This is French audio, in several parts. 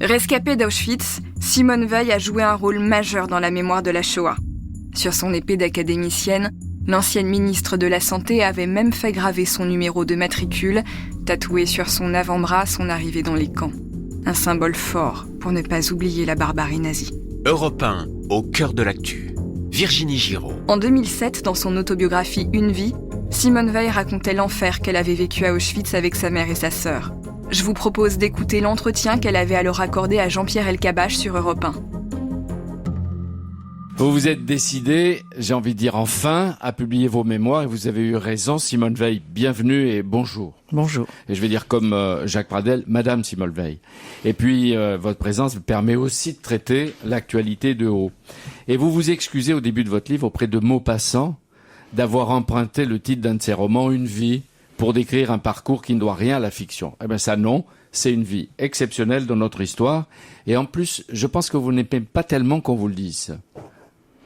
Rescapée d'Auschwitz, Simone Veil a joué un rôle majeur dans la mémoire de la Shoah. Sur son épée d'académicienne, l'ancienne ministre de la Santé avait même fait graver son numéro de matricule, tatoué sur son avant-bras son arrivée dans les camps. Un symbole fort pour ne pas oublier la barbarie nazie. Europe 1, au cœur de l'actu. Virginie Giraud. En 2007, dans son autobiographie Une vie, Simone Veil racontait l'enfer qu'elle avait vécu à Auschwitz avec sa mère et sa sœur. Je vous propose d'écouter l'entretien qu'elle avait alors accordé à Jean-Pierre Elkabbach sur Europe 1. Vous vous êtes décidé, j'ai envie de dire enfin, à publier vos mémoires et vous avez eu raison. Simone Veil, bienvenue et bonjour. Bonjour. Et je vais dire comme Jacques Pradel, Madame Simone Veil. Et puis votre présence permet aussi de traiter l'actualité de haut. Et vous vous excusez au début de votre livre auprès de Maupassant d'avoir emprunté le titre d'un de ses romans, Une vie, pour décrire un parcours qui ne doit rien à la fiction. Eh bien ça non, c'est une vie exceptionnelle dans notre histoire. Et en plus, je pense que vous n'aimez pas tellement qu'on vous le dise.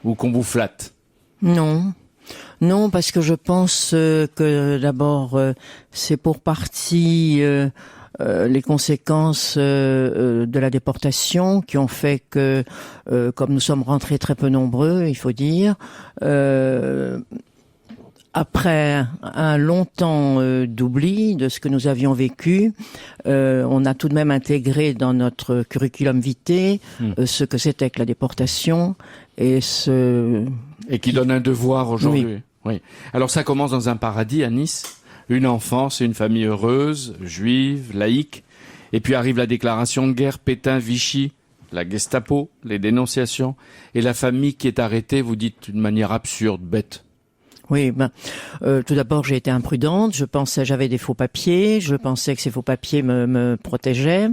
Ou qu'on vous flatte. Non, parce que je pense que d'abord, c'est pour partie les conséquences de la déportation qui ont fait que, comme nous sommes rentrés très peu nombreux, il faut dire, après un long temps d'oubli de ce que nous avions vécu, on a tout de même intégré dans notre curriculum vitae ce que c'était que la déportation et qui donne un devoir aujourd'hui. Oui. Alors ça commence dans un paradis à Nice, une enfance et une famille heureuse, juive, laïque, et puis arrive la déclaration de guerre, Pétain, Vichy, la Gestapo, les dénonciations, et la famille qui est arrêtée, vous dites d'une manière absurde, bête. Oui, tout d'abord j'ai été imprudente. J'avais des faux papiers. Je pensais que ces faux papiers me protégeaient.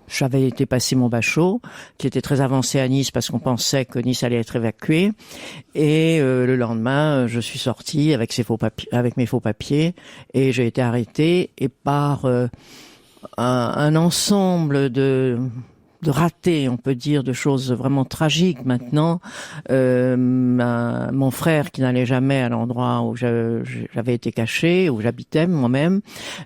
J'avais été passer mon bachot, qui était très avancé à Nice parce qu'on pensait que Nice allait être évacuée. Et le lendemain, je suis sortie avec mes faux papiers, et j'ai été arrêtée. Et par un ensemble de ratés, on peut dire, de choses vraiment tragiques maintenant. Mon frère, qui n'allait jamais à l'endroit où j'avais été caché, où j'habitais moi-même,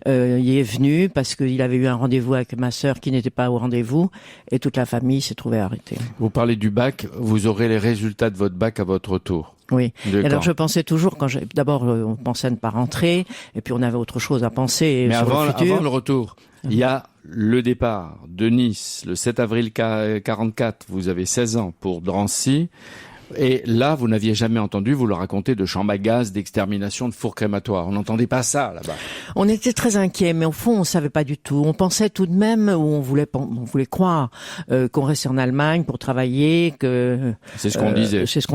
y est venu parce qu'il avait eu un rendez-vous avec ma sœur qui n'était pas au rendez-vous, et toute la famille s'est trouvée arrêtée. Vous parlez du bac, vous aurez les résultats de votre bac à votre retour. Oui. Alors je pensais toujours, d'abord on pensait à ne pas rentrer, et puis on avait autre chose à penser. Mais sur le futur. Avant le retour, il y a le départ de Nice, le 7 avril 44, vous avez 16 ans pour Drancy. Et là, vous n'aviez jamais entendu, vous le racontez, de chambres à gaz, d'extermination, de fours crématoires. On n'entendait pas ça là-bas. On était très inquiets, mais au fond, on savait pas du tout. On pensait tout de même, ou on voulait croire qu'on restait en Allemagne pour travailler, que c'est ce qu'on disait. C'est ce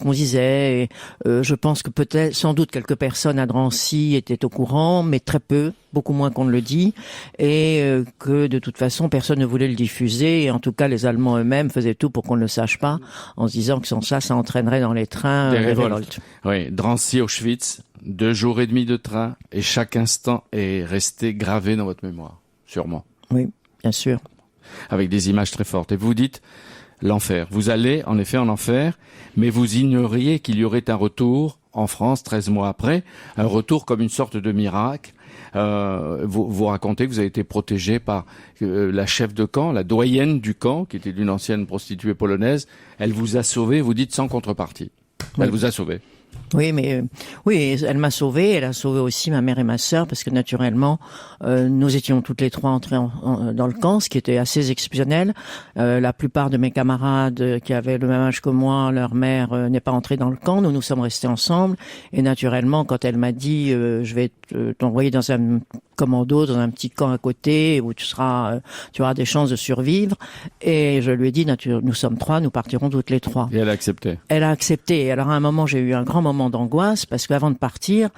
qu'on disait. Et, je pense que peut-être, sans doute, quelques personnes à Drancy étaient au courant, mais très peu. Beaucoup moins qu'on ne le dit, et que de toute façon personne ne voulait le diffuser, et en tout cas les Allemands eux-mêmes faisaient tout pour qu'on ne le sache pas, en se disant que sans ça entraînerait dans les trains des révoltes. Oui, Drancy, Auschwitz, 2 jours et demi de train, et chaque instant est resté gravé dans votre mémoire, sûrement. Oui, bien sûr. Avec des images très fortes. Et vous dites l'enfer. Vous allez en effet en enfer, mais vous ignoriez qu'il y aurait un retour en France 13 mois après, un retour comme une sorte de miracle. Vous racontez que vous avez été protégé par la chef de camp, la doyenne du camp, qui était une ancienne prostituée polonaise. Elle vous a sauvé, vous dites, sans contrepartie. Elle vous a sauvé. Oui, oui, elle m'a sauvé. Elle a sauvé aussi ma mère et ma sœur, parce que naturellement, nous étions toutes les trois entrées dans le camp, ce qui était assez exceptionnel. La plupart de mes camarades qui avaient le même âge que moi, leur mère n'est pas entrée dans le camp. Nous sommes restés ensemble. Et naturellement, quand elle m'a dit, je vais t'envoyer dans un commando, dans un petit camp à côté, où tu auras des chances de survivre. Et je lui ai dit, nous sommes 3, nous partirons toutes les 3. Et elle a accepté. Elle a accepté. Alors à un moment, j'ai eu un grand moment d'angoisse, parce qu'avant de partir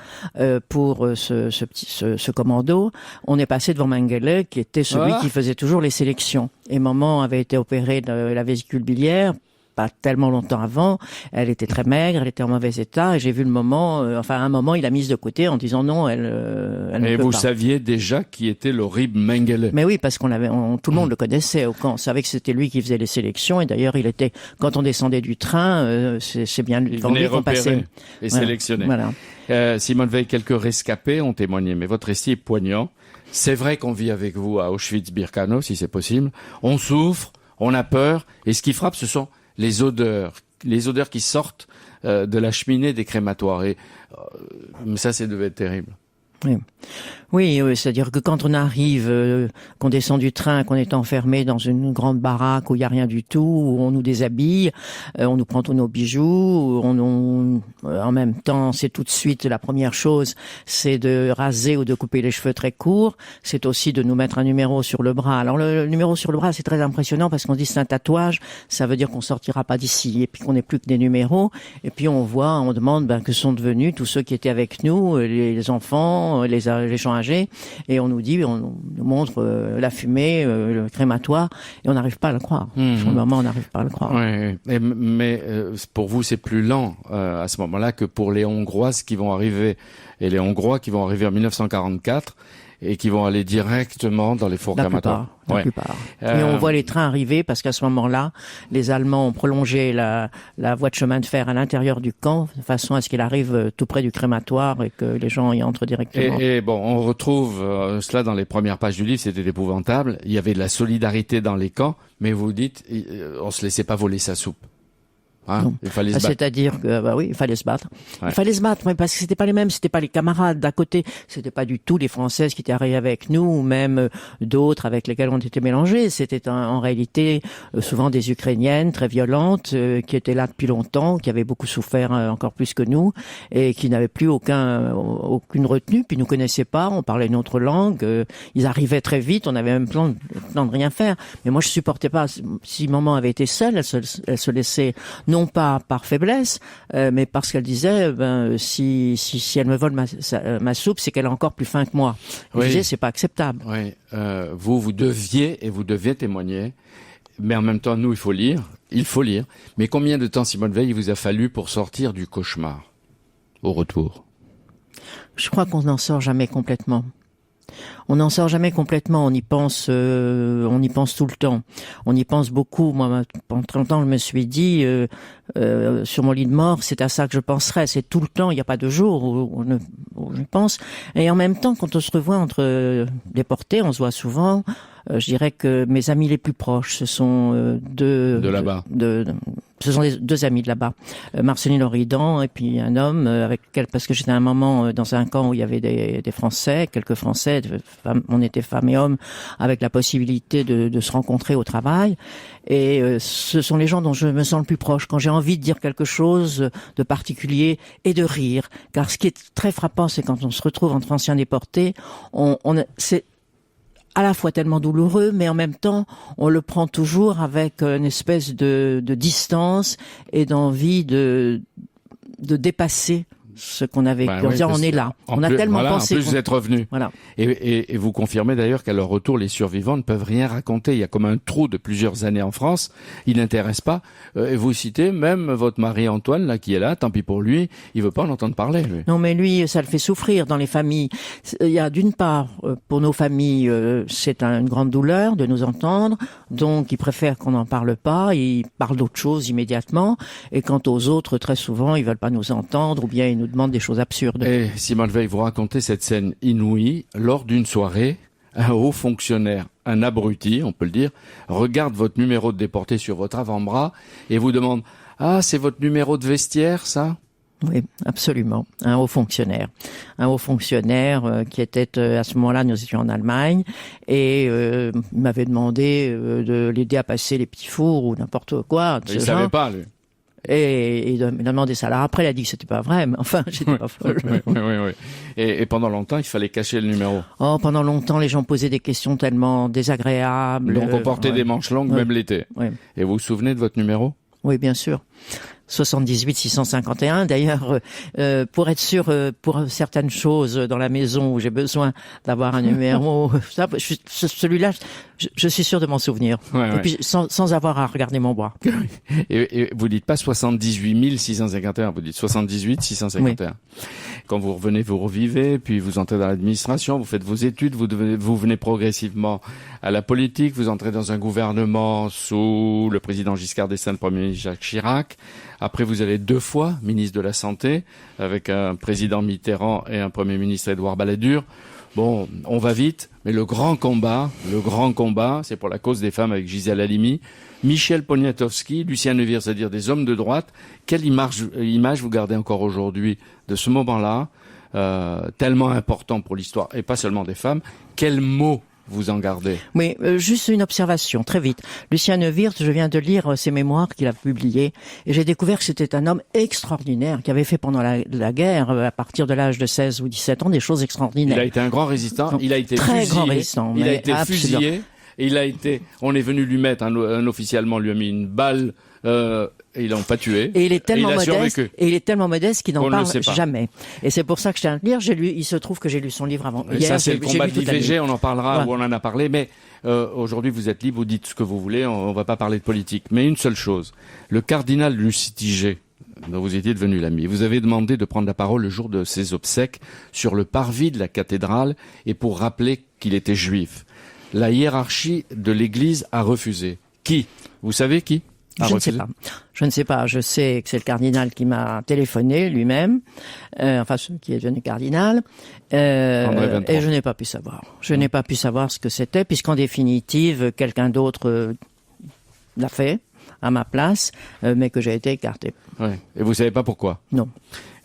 pour ce commando, on est passé devant Mengele, qui était celui qui faisait toujours les sélections. Et maman avait été opérée de la vésicule biliaire pas tellement longtemps avant, elle était très maigre, elle était en mauvais état, et j'ai vu le moment, à un moment, il l'a mise de côté en disant non, elle ne peut pas. Et vous saviez déjà qui était le Rib Mengele. Mais oui, parce tout le monde le connaissait au camp. On savait que c'était lui qui faisait les sélections, et d'ailleurs, quand on descendait du train, c'est bien devant lui qu'on passait. Et sélectionné. Voilà. Simone Veil, quelques rescapés ont témoigné, mais votre récit est poignant. C'est vrai qu'on vit avec vous à Auschwitz-Birkenau, si c'est possible. On souffre, on a peur, et ce qui frappe, ce sont les odeurs qui sortent de la cheminée des crématoires. Et ça, devait être terrible. Oui, c'est-à-dire que quand on arrive, qu'on descend du train, qu'on est enfermé dans une grande baraque où il y a rien du tout, où on nous déshabille, on nous prend tous nos bijoux, en même temps, c'est tout de suite la première chose, c'est de raser ou de couper les cheveux très courts. C'est aussi de nous mettre un numéro sur le bras. Alors le numéro sur le bras, c'est très impressionnant parce qu'on dit c'est un tatouage, ça veut dire qu'on sortira pas d'ici et puis qu'on n'est plus que des numéros. Et puis on demande que sont devenus tous ceux qui étaient avec nous, les enfants, les gens âgés, et on nous montre la fumée, le crématoire, et on n'arrive pas à le croire. Sur le moment, on n'arrive pas à le croire. Oui, mais pour vous, c'est plus lent à ce moment-là que pour les Hongroises qui vont arriver, et les Hongrois qui vont arriver en 1944 et qui vont aller directement dans les fours crématoires. La plupart. Et on voit les trains arriver parce qu'à ce moment-là, les Allemands ont prolongé la voie de chemin de fer à l'intérieur du camp de façon à ce qu'il arrive tout près du crématoire et que les gens y entrent directement. Et bon, on retrouve cela dans les premières pages du livre, c'était épouvantable. Il y avait de la solidarité dans les camps, mais vous dites, on se laissait pas voler sa soupe. Il fallait se battre. C'est-à-dire que, oui, il fallait se battre. Ouais. Il fallait se battre, mais parce que c'était pas les mêmes, c'était pas les camarades d'à côté, c'était pas du tout les Françaises qui étaient arrivées avec nous, ou même d'autres avec lesquels on était mélangés. C'était en réalité souvent des Ukrainiennes très violentes, qui étaient là depuis longtemps, qui avaient beaucoup souffert encore plus que nous, et qui n'avaient plus aucune retenue, puis nous connaissaient pas, on parlait une autre langue, ils arrivaient très vite, on avait même plan de rien faire. Mais moi je supportais pas, si maman avait été seule, elle se laissait non pas par faiblesse, mais parce qu'elle disait, si elle me vole ma soupe, c'est qu'elle a encore plus faim que moi. Je disais, c'est pas acceptable. Oui, vous deviez témoigner, mais en même temps, nous, il faut lire. Mais combien de temps, Simone Veil, il vous a fallu pour sortir du cauchemar au retour? Je crois qu'on n'en sort jamais complètement. On n'en sort jamais complètement, on y pense tout le temps. On y pense beaucoup. Moi, pendant 30 ans, je me suis dit, sur mon lit de mort, c'est à ça que je penserais. C'est tout le temps, il n'y a pas de jour où je pense. Et en même temps, quand on se revoit entre déportés, on se voit souvent. Je dirais que mes amis les plus proches, ce sont deux amis de là-bas, Marceline Oridan et puis un homme parce que j'étais à un moment dans un camp où il y avait des Français, quelques Français, on était femmes et hommes, avec la possibilité de se rencontrer au travail. Et ce sont les gens dont je me sens le plus proche quand j'ai envie de dire quelque chose de particulier et de rire. Car ce qui est très frappant, c'est quand on se retrouve entre anciens déportés, c'est à la fois tellement douloureux, mais en même temps, on le prend toujours avec une espèce de distance et d'envie de dépasser ce qu'on avait vécu. On est là. On a tellement pensé. En plus, vous êtes revenu. Voilà. Et vous confirmez d'ailleurs qu'à leur retour, les survivants ne peuvent rien raconter. Il y a comme un trou de plusieurs années en France. Ils n'intéressent pas. Et vous citez même votre mari Antoine, là, qui est là. Tant pis pour lui. Il veut pas en entendre parler, lui. Non, mais lui, ça le fait souffrir dans les familles. Il y a d'une part, pour nos familles, c'est une grande douleur de nous entendre. Donc, ils préfèrent qu'on n'en parle pas. Ils parlent d'autre chose immédiatement. Et quant aux autres, très souvent, ils veulent pas nous entendre ou bien ils nous demande des choses absurdes. Et Simone Veil, vous racontez cette scène inouïe lors d'une soirée. Un haut fonctionnaire, un abruti, on peut le dire, regarde votre numéro de déporté sur votre avant-bras et vous demande « Ah, c'est votre numéro de vestiaire, ça ?» Oui, absolument. Un haut fonctionnaire. Un haut fonctionnaire qui était, à ce moment-là, nous étions en Allemagne, et il m'avait demandé de l'aider à passer les petits fours ou n'importe quoi. Il ne savait pas, lui. Et il a demandé ça. Alors après, il a dit que c'était pas vrai, mais enfin, j'étais pas folle. Oui. Et pendant longtemps, il fallait cacher le numéro. Oh, pendant longtemps, les gens posaient des questions tellement désagréables. Donc on portait des manches longues, même l'été. Oui. Et vous vous souvenez de votre numéro? Oui, bien sûr. 78 651. D'ailleurs, pour être sûr, pour certaines choses dans la maison où j'ai besoin d'avoir un numéro, celui-là, je suis sûr de m'en souvenir. Ouais, et puis sans avoir à regarder mon bras. Et vous dites pas 78 651, vous dites 78 651. Oui. Quand vous revenez, vous revivez, puis vous entrez dans l'administration, vous faites vos études, vous venez progressivement à la politique, vous entrez dans un gouvernement sous le président Giscard d'Estaing, le premier ministre Jacques Chirac. Après, vous allez 2 fois ministre de la Santé, avec un président Mitterrand et un premier ministre Édouard Balladur. Bon, on va vite, mais le grand combat, c'est pour la cause des femmes avec Gisèle Halimi, Michel Poniatowski, Lucien Neuwirth, c'est-à-dire des hommes de droite. Quelle image vous gardez encore aujourd'hui de ce moment-là, tellement important pour l'histoire, et pas seulement des femmes? Quels mots vous en gardez? Oui, juste une observation, très vite. Lucien Neuwirth, je viens de lire ses mémoires qu'il a publiées, et j'ai découvert que c'était un homme extraordinaire, qui avait fait pendant la guerre, à partir de l'âge de 16 ou 17 ans, des choses extraordinaires. Il a été un grand résistant, il a été très fusillé, grand résistant, il a été fusillé, et on est venu lui mettre, officiellement, lui a mis une balle, et ils l'ont pas tué. Et il est tellement modeste, qu'il n'en parle jamais. Et c'est pour ça que je tiens à le lire. Il se trouve que j'ai lu son livre avant. Hier, ça, c'est le combat de l'IVG, on en parlera, ou on en a parlé, mais aujourd'hui, vous êtes libre, vous dites ce que vous voulez, on va pas parler de politique. Mais une seule chose, le cardinal Lustiger, dont vous étiez devenu l'ami, vous avez demandé de prendre la parole le jour de ses obsèques sur le parvis de la cathédrale, et pour rappeler qu'il était juif. La hiérarchie de l'Église a refusé. Qui? Vous savez qui? Je ne sais pas. Je sais que c'est le cardinal qui m'a téléphoné lui-même, qui est devenu cardinal, et je n'ai pas pu savoir. Je n'ai pas pu savoir ce que c'était, puisqu'en définitive, quelqu'un d'autre l'a fait à ma place, mais que j'ai été écarté. Ouais. Et vous savez pas pourquoi? Non.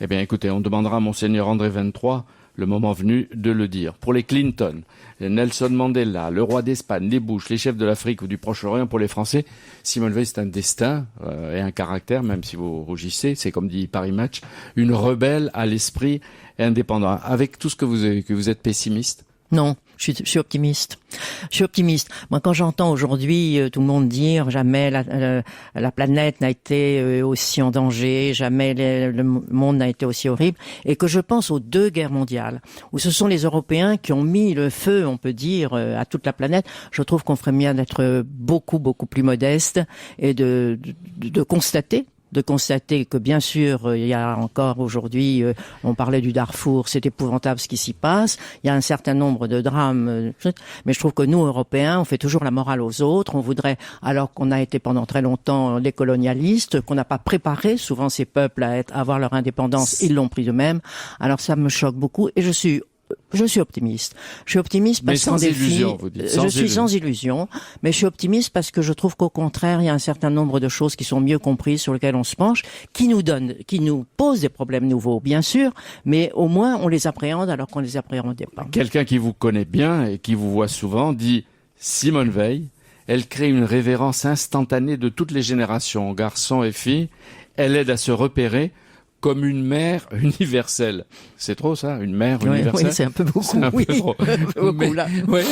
Eh bien, écoutez, on demandera à Monseigneur André XXIII, le moment venu, de le dire. Pour les Clinton, les Nelson Mandela, le roi d'Espagne, les Bush, les chefs de l'Afrique ou du Proche-Orient, pour les Français, Simone Veil, c'est un destin et un caractère, même si vous rougissez, c'est comme dit Paris Match, une rebelle à l'esprit indépendant. Avec tout ce que vous avez vécu, vous êtes pessimiste? Non, je suis optimiste. Je suis optimiste. Moi, quand j'entends aujourd'hui tout le monde dire jamais la planète n'a été aussi en danger, jamais le monde n'a été aussi horrible, et que je pense aux 2 guerres mondiales, où ce sont les Européens qui ont mis le feu, on peut dire, à toute la planète, je trouve qu'on ferait bien d'être beaucoup, beaucoup plus modeste et de constater que bien sûr il y a encore aujourd'hui, on parlait du Darfour, c'est épouvantable ce qui s'y passe, il y a un certain nombre de drames, mais je trouve que nous Européens on fait toujours la morale aux autres, on voudrait, alors qu'on a été pendant très longtemps des colonialistes, qu'on n'a pas préparé souvent ces peuples à avoir leur indépendance, ils l'ont pris eux-mêmes, alors ça me choque beaucoup et je suis optimiste. Je suis optimiste parce qu'en défi, je suis sans illusion, mais je suis optimiste parce que je trouve qu'au contraire, il y a un certain nombre de choses qui sont mieux comprises, sur lesquelles on se penche, qui nous posent des problèmes nouveaux, bien sûr, mais au moins on les appréhende alors qu'on les appréhendait pas. Quelqu'un qui vous connaît bien et qui vous voit souvent dit Simone Veil, elle crée une révérence instantanée de toutes les générations, garçons et filles, elle aide à se repérer comme une mère universelle. C'est trop ça, une mère universelle? Oui, c'est un peu beaucoup. C'est un peu trop. Beaucoup, là. Ouais,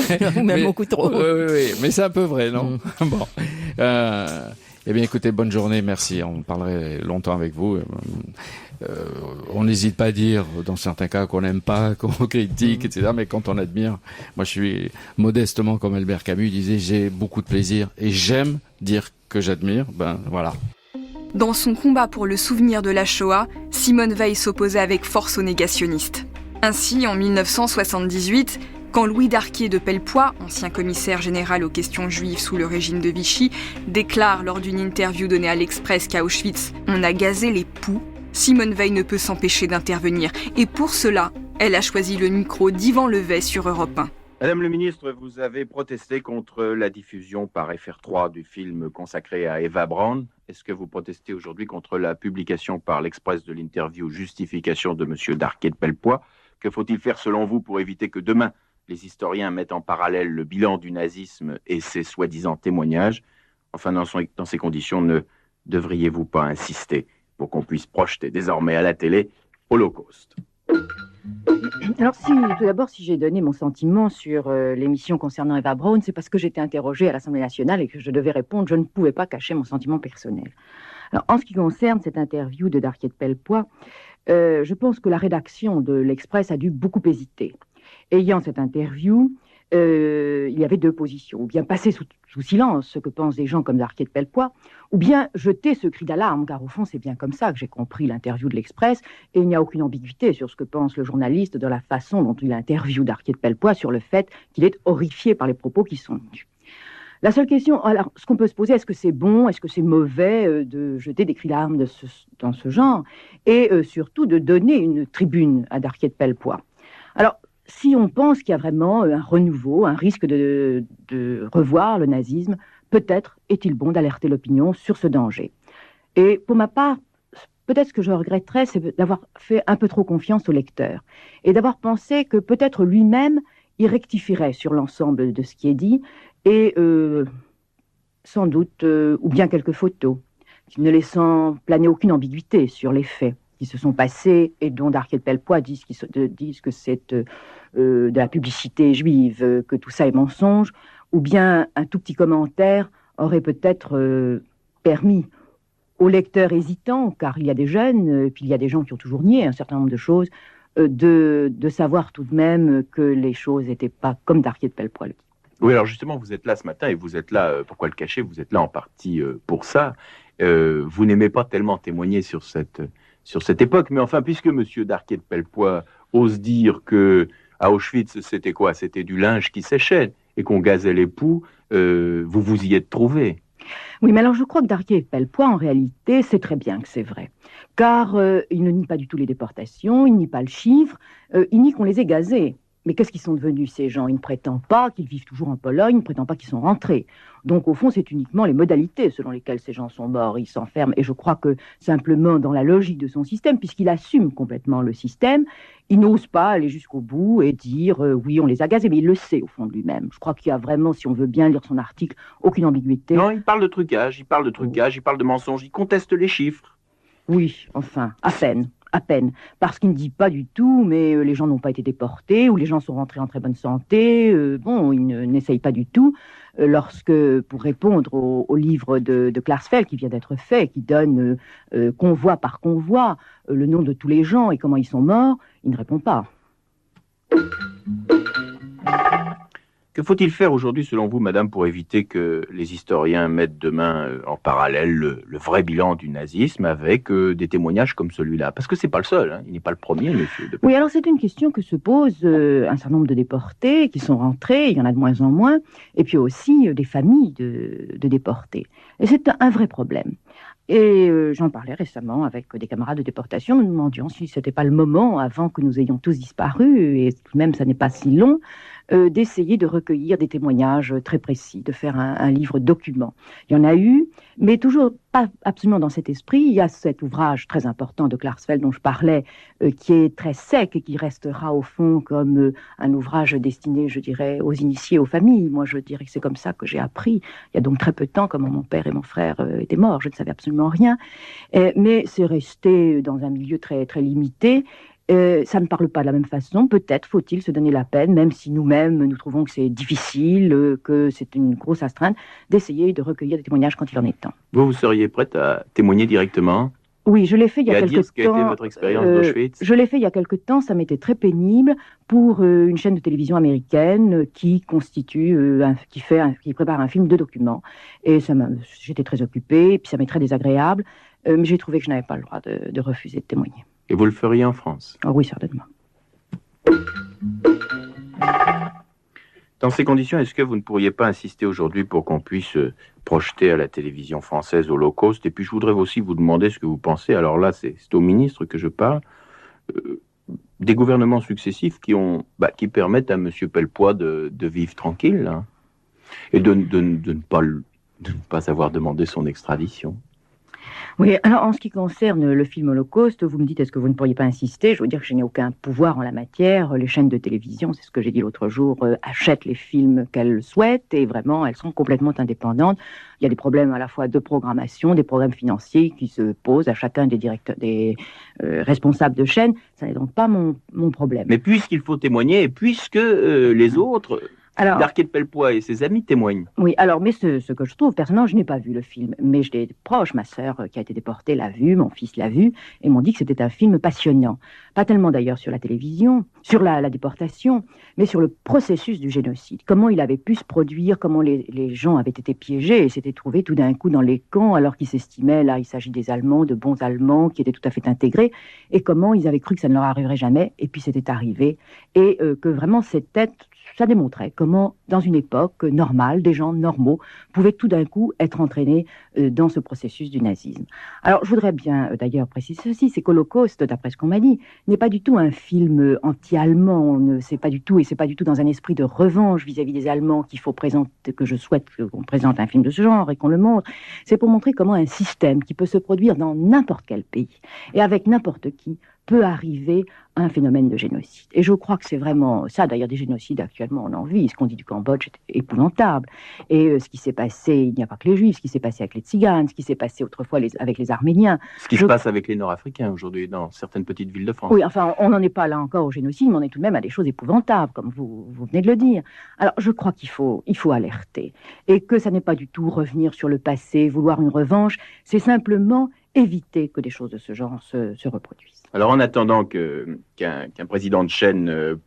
même beaucoup trop. Oui, mais c'est un peu vrai, non? Bon. Eh bien, écoutez, bonne journée, merci. On parlerait longtemps avec vous. On n'hésite pas à dire, dans certains cas, qu'on n'aime pas, qu'on critique, etc. Mais quand on admire, moi je suis modestement, comme Albert Camus disait, j'ai beaucoup de plaisir et j'aime dire que j'admire. Ben voilà. Dans son combat pour le souvenir de la Shoah, Simone Veil s'opposait avec force aux négationnistes. Ainsi, en 1978, quand Louis Darquier de Pellepoix, ancien commissaire général aux questions juives sous le régime de Vichy, déclare lors d'une interview donnée à l'Express qu'à Auschwitz, on a gazé les poux, Simone Veil ne peut s'empêcher d'intervenir. Et pour cela, elle a choisi le micro d'Yvan Levet sur Europe 1. Madame le ministre, vous avez protesté contre la diffusion par FR3 du film consacré à Eva Braun. Est-ce que vous protestez aujourd'hui contre la publication par l'Express de l'interview justification de M. Darquier de Pellepoix? Que faut-il faire selon vous pour éviter que demain, les historiens mettent en parallèle le bilan du nazisme et ses soi-disant témoignages? Enfin, dans ces conditions, ne devriez-vous pas insister pour qu'on puisse projeter désormais à la télé Holocauste? Alors tout d'abord, si j'ai donné mon sentiment sur l'émission concernant Eva Braun, c'est parce que j'étais interrogée à l'Assemblée nationale et que je devais répondre. Je ne pouvais pas cacher mon sentiment personnel. Alors, en ce qui concerne cette interview de Darquier de Pellepoix, je pense que la rédaction de l'Express a dû beaucoup hésiter. Ayant cette interview, il y avait deux positions. Ou bien passer sous silence ce que pensent des gens comme Darquier de Pellepoix, ou bien jeter ce cri d'alarme, car au fond, c'est bien comme ça que j'ai compris l'interview de l'Express, et il n'y a aucune ambiguïté sur ce que pense le journaliste de la façon dont il interviewe Darquier de Pellepoix sur le fait qu'il est horrifié par les propos qui sont tenus. La seule question, alors, ce qu'on peut se poser, est-ce que c'est bon, est-ce que c'est mauvais de jeter des cris d'alarme dans ce genre, et surtout de donner une tribune à Darquier de Pellepoix. Alors, si on pense qu'il y a vraiment un renouveau, un risque de revoir le nazisme, peut-être est-il bon d'alerter l'opinion sur ce danger. Et pour ma part, peut-être ce que je regretterais, c'est d'avoir fait un peu trop confiance au lecteur, et d'avoir pensé que peut-être lui-même, il rectifierait sur l'ensemble de ce qui est dit, et sans doute, ou bien quelques photos, ne laissant planer aucune ambiguïté sur les faits qui se sont passés et dont Darquier de Pellepoix disent que c'est de la publicité juive, que tout ça est mensonge, ou bien un tout petit commentaire aurait peut-être permis aux lecteurs hésitants, car il y a des jeunes, puis il y a des gens qui ont toujours nié un certain nombre de choses, de savoir tout de même que les choses n'étaient pas comme Darquier de Pellepoix le dit. Oui, alors justement, vous êtes là ce matin et vous êtes là, pourquoi le cacher? Vous êtes là en partie pour ça. Vous n'aimez pas tellement témoigner sur cette époque, mais enfin, puisque M. Darquier de Pellepoix ose dire que à Auschwitz, c'était quoi? C'était du linge qui séchait et qu'on gazait les poux, vous vous y êtes trouvé. Oui, mais alors je crois que Darquier de Pellepoix, en réalité, sait très bien que c'est vrai. Car il ne nie pas du tout les déportations, il nie pas le chiffre, il nie qu'on les ait gazés. Mais qu'est-ce qu'ils sont devenus, ces gens? Ils ne prétendent pas qu'ils vivent toujours en Pologne, ils ne prétendent pas qu'ils sont rentrés. Donc, au fond, c'est uniquement les modalités selon lesquelles ces gens sont morts. Ils s'enferment, et je crois que simplement dans la logique de son système, puisqu'il assume complètement le système, il n'ose pas aller jusqu'au bout et dire oui, on les a gazés, mais il le sait au fond de lui-même. Je crois qu'il y a vraiment, si on veut bien lire son article, aucune ambiguïté. Non, il parle de trucage, il parle de mensonges, il conteste les chiffres. Oui, enfin, à peine, parce qu'il ne dit pas du tout, mais les gens n'ont pas été déportés, ou les gens sont rentrés en très bonne santé, il n'essaye pas du tout, pour répondre au livre de Klarsfeld qui vient d'être fait, qui donne convoi par convoi le nom de tous les gens et comment ils sont morts, il ne répond pas. Que faut-il faire aujourd'hui, selon vous, madame, pour éviter que les historiens mettent demain en parallèle le vrai bilan du nazisme avec des témoignages comme celui-là? Parce que c'est pas le seul, hein. Il n'est pas le premier, monsieur. Oui, alors c'est une question que se pose un certain nombre de déportés qui sont rentrés, il y en a de moins en moins, et puis aussi des familles de déportés. Et c'est un vrai problème. Et j'en parlais récemment avec des camarades de déportation, nous demandions si ce n'était pas le moment, avant que nous ayons tous disparu, et tout de même ça n'est pas si long, d'essayer de recueillir des témoignages très précis, de faire un livre document. Il y en a eu, mais toujours pas absolument dans cet esprit. Il y a cet ouvrage très important de Klarsfeld dont je parlais, qui est très sec et qui restera au fond comme un ouvrage destiné, je dirais, aux initiés, aux familles. Moi, je dirais que c'est comme ça que j'ai appris, il y a donc très peu de temps, comment mon père et mon frère étaient morts. Je ne savais absolument rien. Mais c'est resté dans un milieu très, très limité. Ça ne parle pas de la même façon. Peut-être faut-il se donner la peine, même si nous-mêmes nous trouvons que c'est difficile, que c'est une grosse astreinte, d'essayer de recueillir des témoignages quand il en est temps. Vous seriez prête à témoigner directement? Oui, je l'ai fait il y a quelque temps. Ce qu'a été votre expérience d'Auschwitz? Je l'ai fait il y a quelque temps, ça m'était très pénible pour une chaîne de télévision américaine qui prépare un film de document. Et j'étais très occupée, et puis ça m'est très désagréable, mais j'ai trouvé que je n'avais pas le droit de refuser de témoigner. Et vous le feriez en France? Oh oui, certainement. Dans ces conditions, est-ce que vous ne pourriez pas insister aujourd'hui pour qu'on puisse projeter à la télévision française Holocauste? Et puis je voudrais aussi vous demander ce que vous pensez, alors là c'est au ministre que je parle, des gouvernements successifs qui permettent à M. Pellepoix de vivre tranquille, hein, et de ne pas avoir demandé son extradition. Oui, alors en ce qui concerne le film Holocauste, vous me dites est-ce que vous ne pourriez pas insister? Je veux dire que je n'ai aucun pouvoir en la matière. Les chaînes de télévision, c'est ce que j'ai dit l'autre jour, achètent les films qu'elles souhaitent et vraiment elles sont complètement indépendantes. Il y a des problèmes à la fois de programmation, des problèmes financiers qui se posent à chacun des responsables de chaînes. Ça n'est donc pas mon problème. Mais puisqu'il faut témoigner et puisque les autres Alors, Darquier de Pellepoix et ses amis témoignent. oui, alors, mais ce que je trouve, personnellement, je n'ai pas vu le film, mais je l'ai proche, ma sœur qui a été déportée l'a vu, mon fils l'a vu, et m'ont dit que c'était un film passionnant. Pas tellement d'ailleurs sur la télévision, sur la déportation, mais sur le processus du génocide. Comment il avait pu se produire, comment les gens avaient été piégés et s'étaient trouvés tout d'un coup dans les camps, alors qu'ils s'estimaient, là, il s'agit des Allemands, de bons Allemands, qui étaient tout à fait intégrés, et comment ils avaient cru que ça ne leur arriverait jamais, et puis c'était arrivé, et que vraiment ça démontrait comment, dans une époque normale, des gens normaux pouvaient tout d'un coup être entraînés dans ce processus du nazisme. Alors, je voudrais bien d'ailleurs préciser ceci, c'est qu'Holocauste, d'après ce qu'on m'a dit, n'est pas du tout un film anti-allemand, c'est pas du tout dans un esprit de revanche vis-à-vis des Allemands qu'il faut présenter, que je souhaite qu'on présente un film de ce genre et qu'on le montre. C'est pour montrer comment un système qui peut se produire dans n'importe quel pays et avec n'importe qui peut arriver à un phénomène de génocide. Et je crois que c'est vraiment ça. D'ailleurs, des génocides actuellement, on en vit. Ce qu'on dit du Cambodge est épouvantable. Et ce qui s'est passé, il n'y a pas que les Juifs, ce qui s'est passé avec les Tziganes, ce qui s'est passé autrefois avec les Arméniens. Ce qui se passe avec les Nord-Africains aujourd'hui dans certaines petites villes de France. Oui, enfin, on n'en est pas là encore au génocide, mais on est tout de même à des choses épouvantables, comme vous venez de le dire. Alors, je crois qu'il faut alerter. Et que ça n'est pas du tout revenir sur le passé, vouloir une revanche. C'est simplement éviter que des choses de ce genre se reproduisent. Alors, en attendant qu'un président de chaîne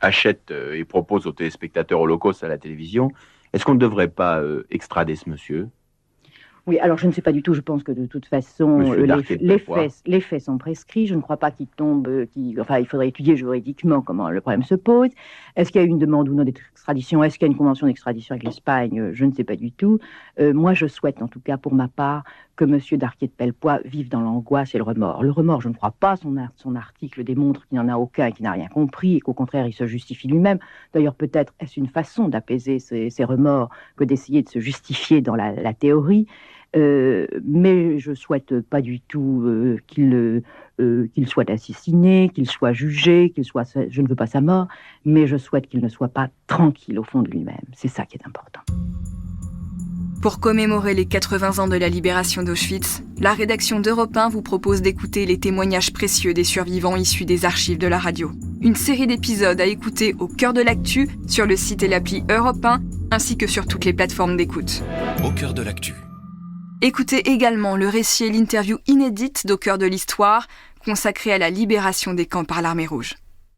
achète et propose aux téléspectateurs Holocauste à la télévision, est-ce qu'on ne devrait pas extrader ce monsieur ? Oui, alors je ne sais pas du tout, je pense que de toute façon, les faits sont prescrits, je ne crois pas qu'il tombe, enfin il faudrait étudier juridiquement comment le problème se pose. Est-ce qu'il y a eu une demande ou non d'extradition ? Est-ce qu'il y a une convention d'extradition avec l'Espagne ? Je ne sais pas du tout. Moi je souhaite en tout cas pour ma part que M. Darquier de Pellepoix vive dans l'angoisse et le remords. Le remords, je ne crois pas, son article démontre qu'il n'y en a aucun et qu'il n'a rien compris et qu'au contraire il se justifie lui-même. D'ailleurs peut-être est-ce une façon d'apaiser ces remords que d'essayer de se justifier dans la théorie. Mais je souhaite pas du tout qu'il soit assassiné, qu'il soit jugé, je ne veux pas sa mort, mais je souhaite qu'il ne soit pas tranquille au fond de lui-même. C'est ça qui est important. Pour commémorer les 80 ans de la libération d'Auschwitz, la rédaction d'Europe 1 vous propose d'écouter les témoignages précieux des survivants issus des archives de la radio. Une série d'épisodes à écouter au cœur de l'actu sur le site et l'appli Europe 1, ainsi que sur toutes les plateformes d'écoute. Au cœur de l'actu. Écoutez également le récit et l'interview inédite d'Au cœur de l'histoire, consacrée à la libération des camps par l'Armée rouge.